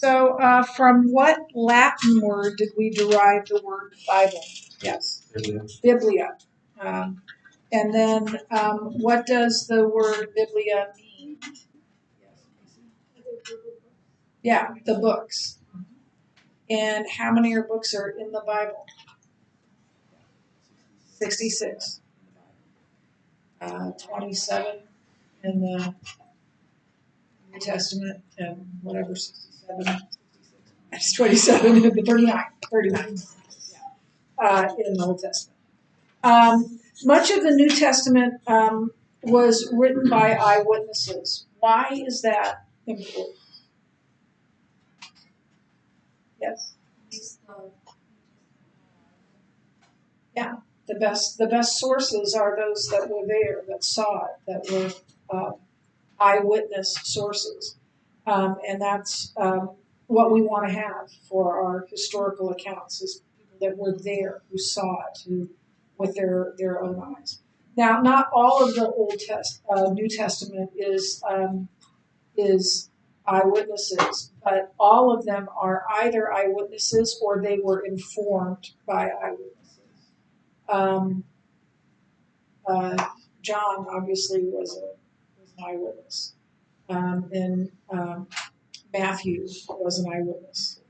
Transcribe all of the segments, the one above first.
So, from what Latin word did we derive the word Bible? Yes. Biblia. And then, what does the word Biblia mean? Yeah, the books. And how many books are in the Bible? 66. 27 in the New Testament, and whatever, 67. That's 27 in the 39 in the Old Testament. Much of the New Testament was written by eyewitnesses. Why is that important? Yes. Yeah. The best sources are those that were there, that saw it, that were eyewitness sources, and that's what we want to have for our historical accounts, is people that were there, who saw it, who with their own eyes. Now, not all of the New Testament is eyewitnesses, but all of them are either eyewitnesses or they were informed by eyewitnesses. Um, John obviously was an eyewitness, and Matthew was an eyewitness.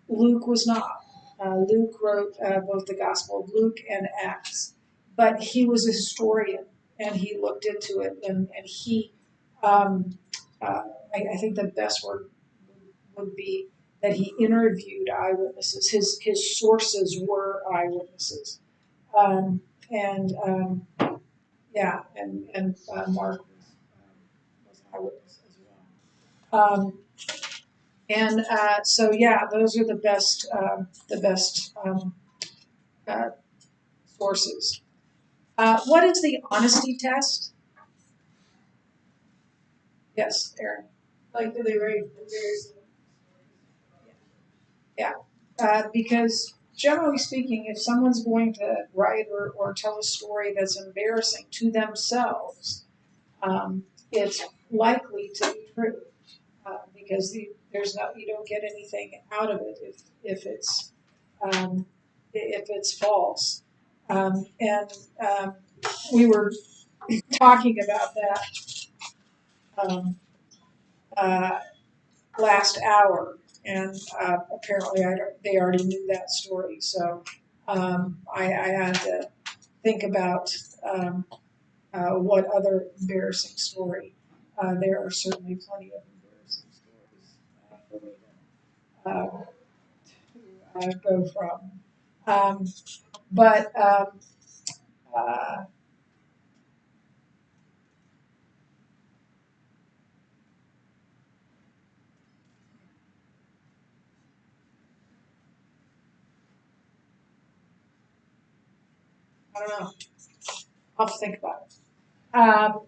Luke was not. Luke wrote both the Gospel of Luke and Acts, but he was a historian and he looked into it, and he, I think the best word would be that he interviewed eyewitnesses. His sources were eyewitnesses, and yeah, and Mark was an eyewitness as well. And so, yeah, those are the best sources. What is the honesty test? Yes, Aaron. Like, do they rate embarrassing? Yeah, because generally speaking, if someone's going to write or tell a story that's embarrassing to themselves, it's likely to be true, because there's no, you don't get anything out of it um, if it's false. And we were talking about that um, uh, last hour, and apparently they already knew that story. So I had to think about what other embarrassing story. There are certainly plenty of embarrassing stories for me to go from. But uh, I don't know. I'll have to think about it. Uh,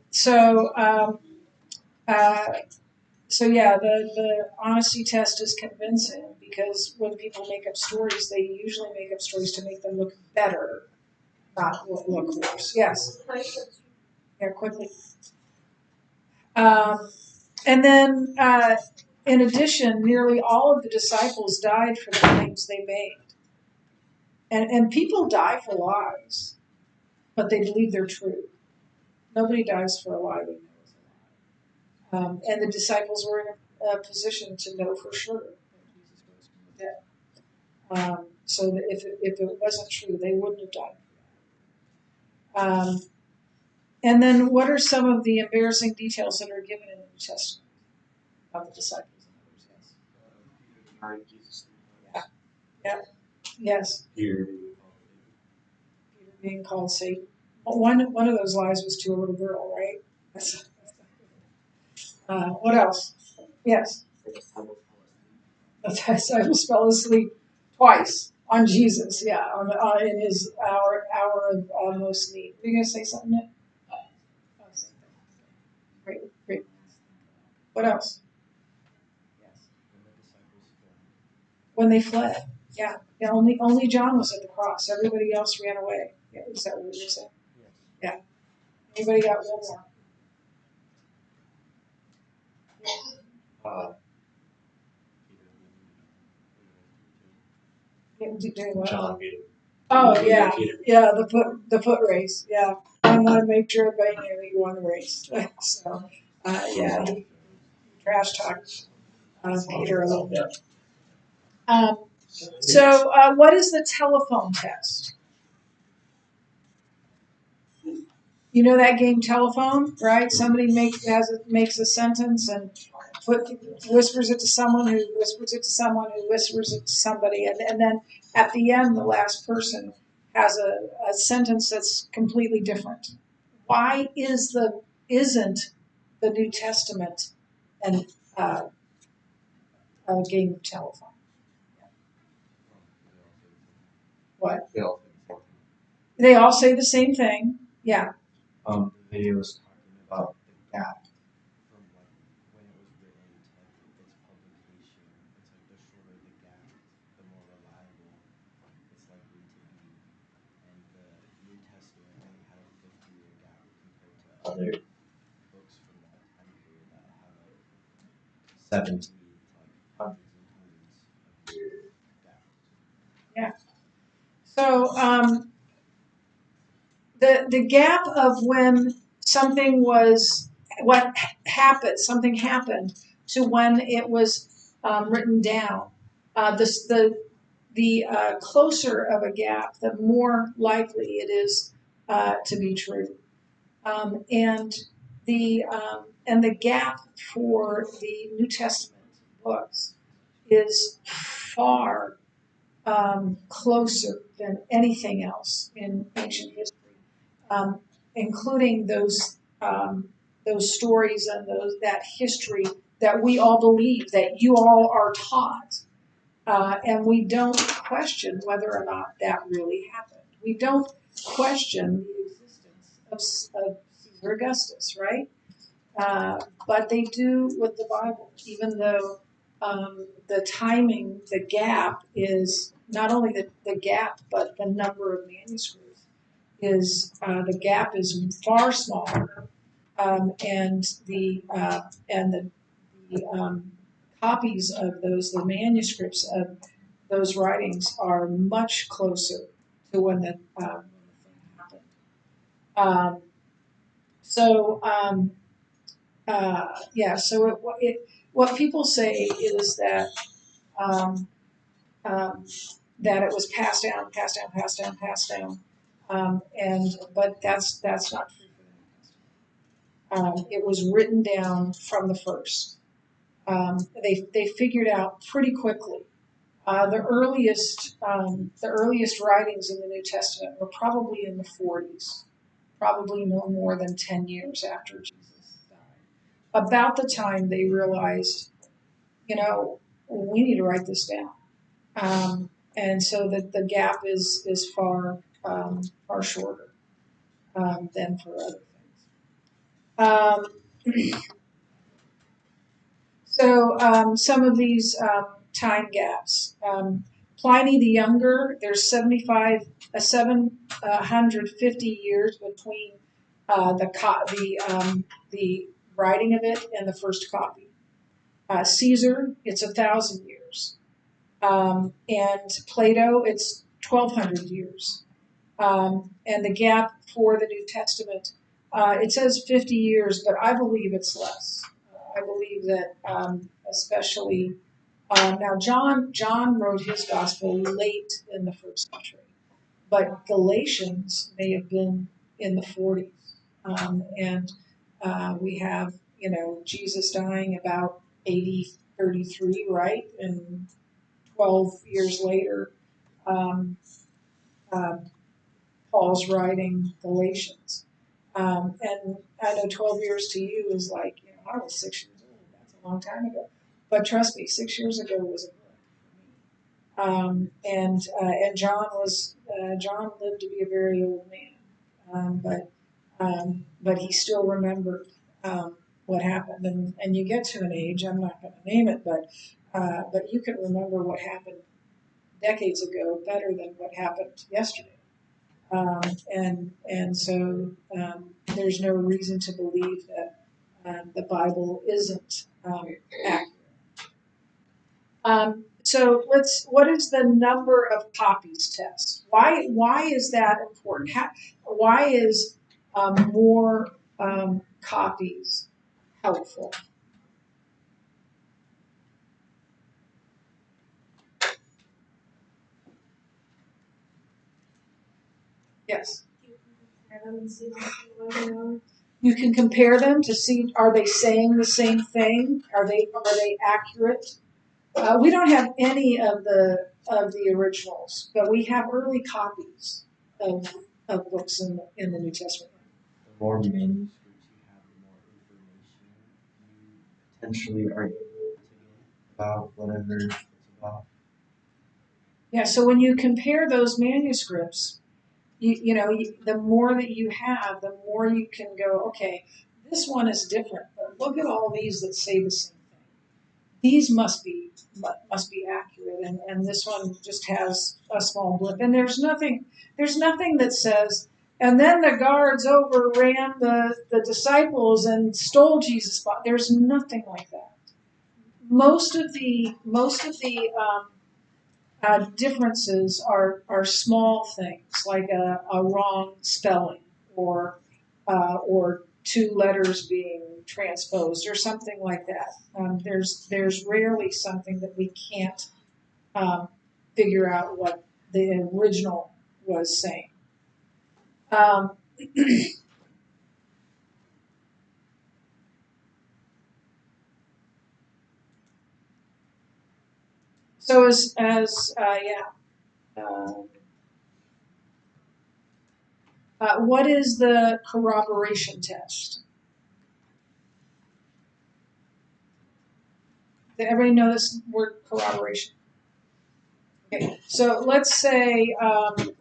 so yeah, the honesty test is convincing, because when people make up stories, they usually make up stories to make them look better, not look worse. Yes. Yeah, quickly. And then, in addition, nearly all of the disciples died for the claims they made. And people die for lies, but they believe they're true. Nobody dies for a lie they know is a lie. And the disciples were in a position to know for sure that Jesus rose from the dead. So that if it wasn't true, they wouldn't have died for that. And then, what are some of the embarrassing details that are given in the New Testament about the disciples and others? Yes. Yeah. Yeah. Yes. Peter being called Satan. Well, one of those lies was to a little girl, right? What else? Yes. The disciples fell asleep twice on Jesus. Yeah, in his hour of most need. Were you going to say something, Nick? Great, great. What else? Yes. When they fled. Yeah. Yeah. Only John was at the cross. Everybody else ran away. Yeah, is that what you're saying? Yeah. Anybody got one more? Doing what? John made it. Oh, He yeah, made it. yeah, the foot race, yeah. I want to make sure everybody knew he won the race. So, yeah, he trash talked Peter a little bit. So, what is the telephone test? You know that game telephone, right? Somebody makes a sentence and whispers it to someone who whispers it to someone who whispers it to somebody, and then at the end, the last person has a sentence that's completely different. Why isn't the New Testament an a game of telephone? What? They all say the same thing. Yeah. The video was talking about the gap from like when it was written to like its publication. It's like the shorter the gap, the more reliable it's likely to be. And the New Testament only had a 50-year gap compared to other books from that time period that have like 70 to like hundreds and hundreds of year gap. Yeah. So the gap of when something was something happened to when it was written down. The closer of a gap, the more likely it is to be true. And the gap for the New Testament books is far closer than anything else in ancient history, um, including those stories and that history that we all believe, that you all are taught, and we don't question whether or not that really happened. We don't question the existence of Caesar Augustus, right? But they do with the Bible, even though the timing, the gap is not only the gap, but the number of manuscripts the gap is far smaller, and the copies of the manuscripts of those writings are much closer to when the thing happened. So yeah, so what people say is um, um, that it was passed down, passed down, passed down, passed down, but that's not true for the New Testament. It was written down from the first. They figured out pretty quickly. The earliest writings in the New Testament were probably in the 40s, probably no more than 10 years after Jesus died. About the time they realized, we need to write this down. And so the gap is far shorter than for other things. So some of these time gaps. Pliny the Younger, there's 750 years between the writing of it and the first copy. Caesar, it's 1,000 years. And Plato, it's 1,200 years. And the gap for the New Testament, it says 50 years, but I believe it's less. I believe that especially now John wrote his gospel late in the first century, but Galatians may have been in the 40s, and we have Jesus dying about 80-33, right, and 12 years later, um, uh, Paul's writing Galatians. And I know 12 years to you is like, I was 6 years old. That's a long time ago. But trust me, 6 years ago was a book for me. And John lived to be a very old man. But he still remembered what happened. And you get to an age, I'm not going to name it, but you can remember what happened decades ago better than what happened yesterday. And so there's no reason to believe that the Bible isn't accurate. So what is the number of copies test? Why is that important? Why is more copies helpful? Yes. You can compare them to see, are they saying the same thing? Are they accurate? We don't have any of the originals, but we have early copies of books in the New Testament. The more manuscripts you have, the more information you potentially are able to get about whatever it's about. Yeah, so when you compare those manuscripts, the more that you have, the more you can go, okay, this one is different, but look at all these that say the same thing. These must be accurate, and this one just has a small blip. And there's nothing that says, and then the guards overran the disciples and stole Jesus' body. There's nothing like that. Most of the differences are small things like a wrong spelling or two letters being transposed or something like that. There's rarely something that we can't figure out what the original was saying. Um, so what is the corroboration test? Did everybody know this word corroboration? Okay, so let's say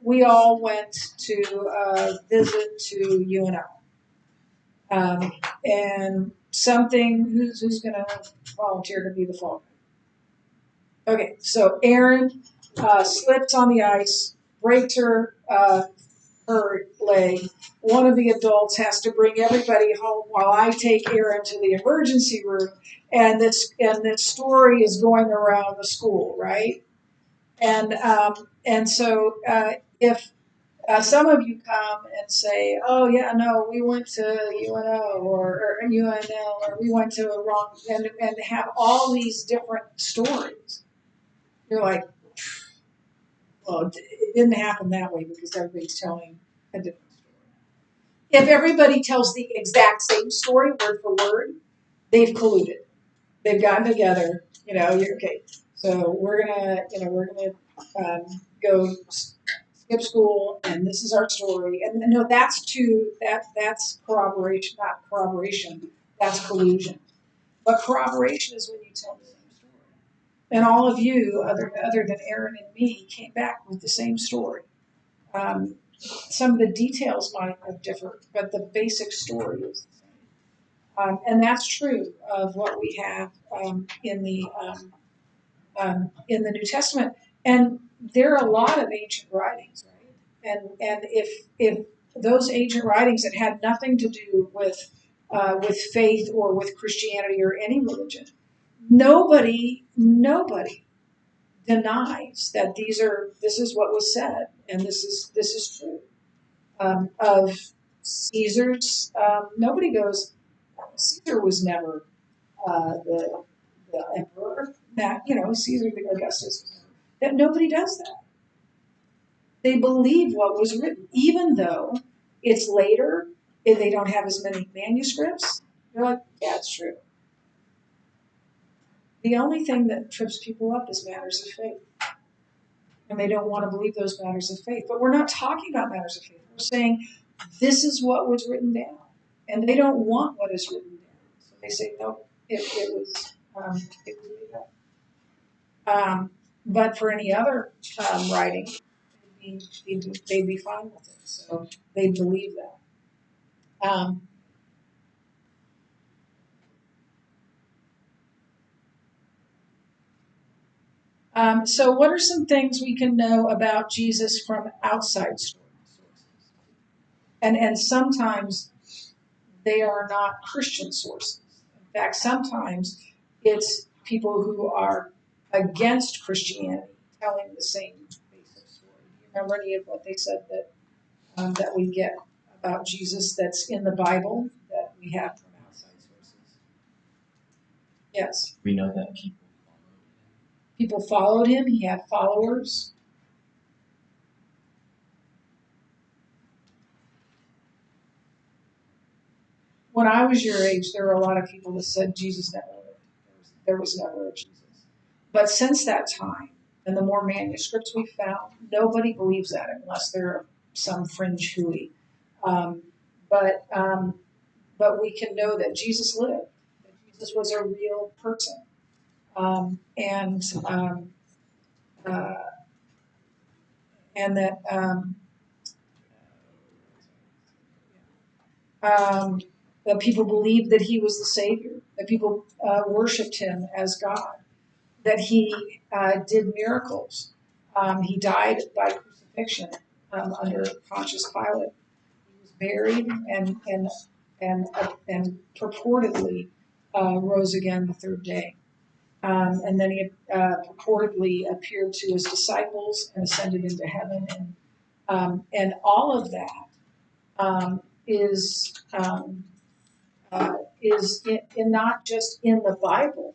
we all went to visit to UNO, and something. Who's going to volunteer to be the fall guy? Okay, so Erin slips on the ice, breaks her leg. One of the adults has to bring everybody home while I take Erin to the emergency room, and this story is going around the school, right? And so if some of you come and say, oh yeah, no, we went to UNO or UNL or we went to a wrong, and have all these different stories, you're like, well, it didn't happen that way because everybody's telling a different story. If everybody tells the exact same story word for word, they've colluded. They've gotten together. You're okay. So we're gonna go skip school, and this is our story. And no, that's corroboration, not corroboration. That's collusion. But corroboration is when you tell the same story. And all of you, other than Erin and me, came back with the same story. Some of the details might have differed, but the basic story is the same. And that's true of what we have in the New Testament. And there are a lot of ancient writings, right? And if those ancient writings that had nothing to do with faith or with Christianity or any religion, nobody denies that this is what was said and this is true. Of Caesar's, nobody goes, Caesar was never the emperor. That Caesar the Augustus. That nobody does that. They believe what was written, even though it's later. If they don't have as many manuscripts, they're like, yeah, it's true. The only thing that trips people up is matters of faith. And they don't want to believe those matters of faith. But we're not talking about matters of faith. We're saying this is what was written down. And they don't want what is written down. So they say, no, it was made up. But for any other writing, they'd be fine with it. So they believe that. So what are some things we can know about Jesus from outside sources? And sometimes they are not Christian sources. In fact, sometimes it's people who are against Christianity telling the same basic story. Do you remember any of what they said that we get about Jesus that's in the Bible that we have from outside sources? Yes. We know that People followed him. He had followers. When I was your age, there were a lot of people that said Jesus never lived. There was never a Jesus. But since that time, and the more manuscripts we found, nobody believes that unless they're some fringe hooey. But we can know that Jesus lived. That Jesus was a real person, uh, and that people believed that he was the Savior. That people worshipped him as God. That he did miracles. He died by crucifixion under Pontius Pilate. He was buried and purportedly rose again the third day. And then he purportedly appeared to his disciples and ascended into heaven. And all of that is not just in the Bible.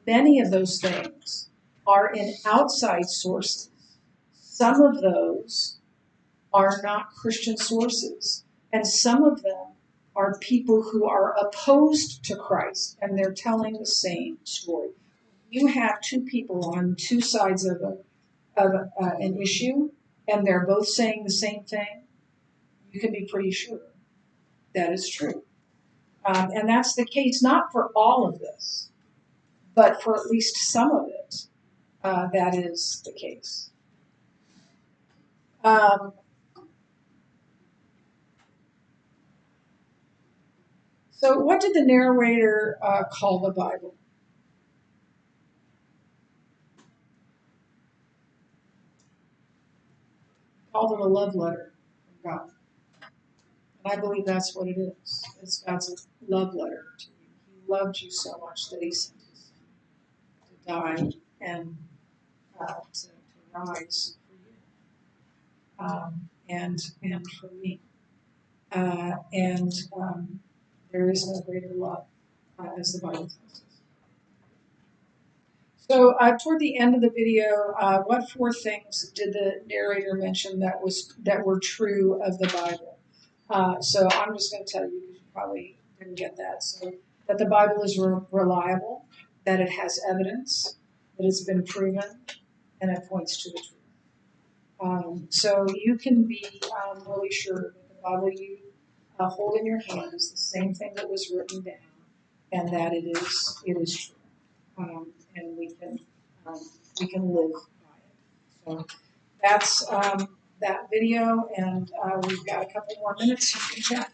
Many of those things are in outside sources. Some of those are not Christian sources, and some of them are people who are opposed to Christ, and they're telling the same story. You have two people on two sides of an issue, and they're both saying the same thing. You can be pretty sure that is true. And that's the case not for all of this, but for at least some of it, that is the case. So what did the narrator call the Bible? Called it a love letter from God. And I believe that's what it is. It's God's love letter to you. He loved you so much that he sent his son to die and to rise for you, and for me. There is no greater love, as the Bible tells us. So toward the end of the video, what four things did the narrator mention that were true of the Bible? So I'm just going to tell you because you probably didn't get that. So that the Bible is reliable, that it has evidence, that it's been proven, and it points to the truth. So you can be really sure that the Bible you hold in your hand is the same thing that was written down, and that it is true, and we can live by it. So that's that video, and we've got a couple more minutes. You can chat.